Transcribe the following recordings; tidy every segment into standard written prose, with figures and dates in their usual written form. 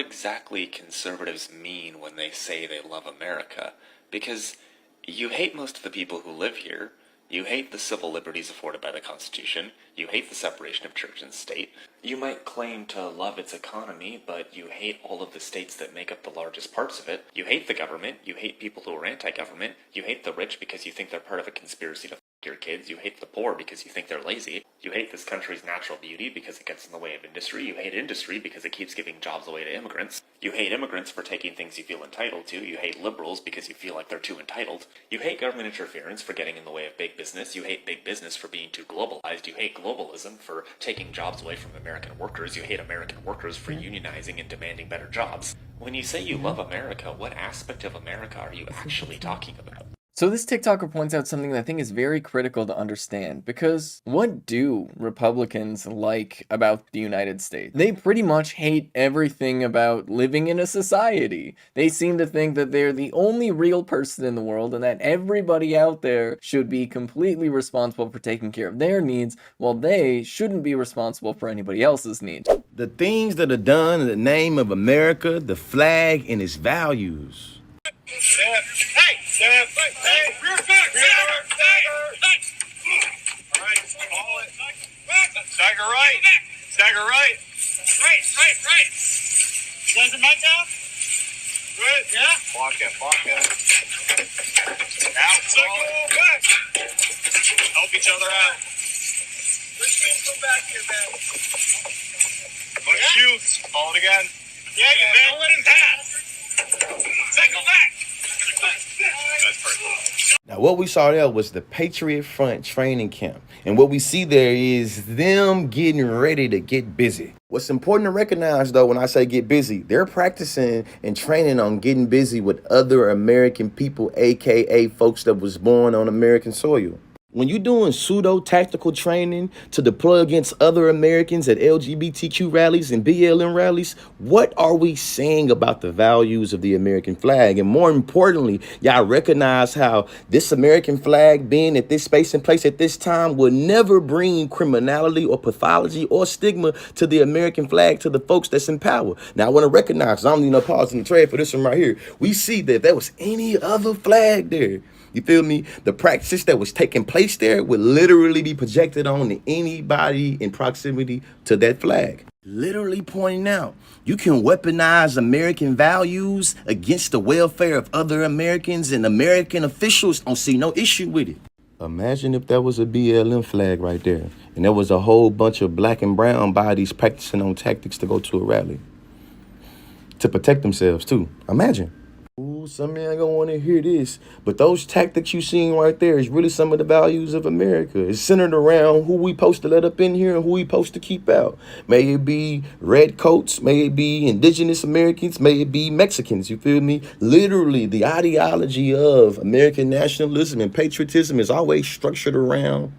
exactly conservatives mean when they say they love America, because you hate most of the people who live here, you hate the civil liberties afforded by the Constitution, you hate the separation of church and state, you might claim to love its economy, but you hate all of the states that make up the largest parts of it, you hate the government, you hate people who are anti-government, you hate the rich because you think they're part of a conspiracy to your kids, you hate the poor because you think they're lazy, you hate this country's natural beauty because it gets in the way of industry, you hate industry because it keeps giving jobs away to immigrants, you hate immigrants for taking things you feel entitled to, you hate liberals because you feel like they're too entitled, you hate government interference for getting in the way of big business, you hate big business for being too globalized, you hate globalism for taking jobs away from American workers, you hate American workers for unionizing and demanding better jobs. When you say you love America, what aspect of America are you actually talking about? So this TikToker points out something that I think is very critical to understand, because what do Republicans like about the United States? They pretty much hate everything about living in a society. They seem to think that they're the only real person in the world and that everybody out there should be completely responsible for taking care of their needs, while they shouldn't be responsible for anybody else's needs. The things that are done in the name of America, the flag, and its values. Hey, rear back, all right, call it. Stagger right. Right. Guys in my town? Good, yeah? Walk in. Out, circle back. Help each other out. Come back here, man. Shoot. Call it again. Yeah, you man. Don't let him pass. Cycle back. That's perfect. Now, what we saw there was the Patriot Front training camp. And what we see there is them getting ready to get busy. What's important to recognize, though, when I say get busy, they're practicing and training on getting busy with other American people, a.k.a. folks that was born on American soil. When you're doing pseudo-tactical training to deploy against other Americans at LGBTQ rallies and BLM rallies, what are we saying about the values of the American flag? And more importantly, y'all recognize how this American flag being at this space and place at this time will never bring criminality or pathology or stigma to the American flag, to the folks that's in power. Now, I want to recognize, I don't need no pause in the trade for this one right here. We see that if there was any other flag there, you feel me? The practice that was taking place there would literally be projected on to anybody in proximity to that flag. Literally pointing out, you can weaponize American values against the welfare of other Americans, and American officials don't see no issue with it. Imagine if that was a BLM flag right there, and there was a whole bunch of black and brown bodies practicing on tactics to go to a rally to protect themselves too. Imagine. Ooh, some of y'all gonna want to hear this, but those tactics you seen right there is really some of the values of America. It's centered around who we supposed to let up in here and who we supposed to keep out. May it be red coats, may it be indigenous Americans, may it be Mexicans, you feel me? Literally, the ideology of American nationalism and patriotism is always structured around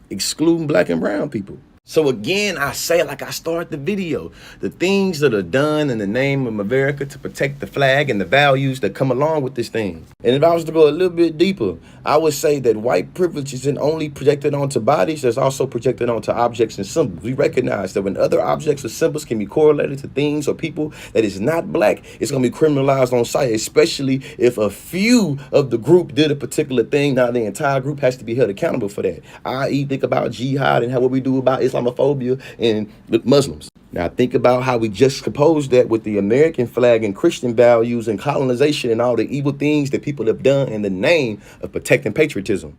excluding black and brown people. So again, I say, like I started the video, the things that are done in the name of America to protect the flag and the values that come along with this thing. And if I was to go a little bit deeper, I would say that white privilege isn't only projected onto bodies, it's also projected onto objects and symbols. We recognize that when other objects or symbols can be correlated to things or people that is not black, it's going to be criminalized on sight, especially if a few of the group did a particular thing. Now the entire group has to be held accountable for that. I.e., think about jihad and how what we do about Islamophobia and Muslims. Now think about how we just composed that with the American flag and Christian values and colonization and all the evil things that people have done in the name of protecting patriotism.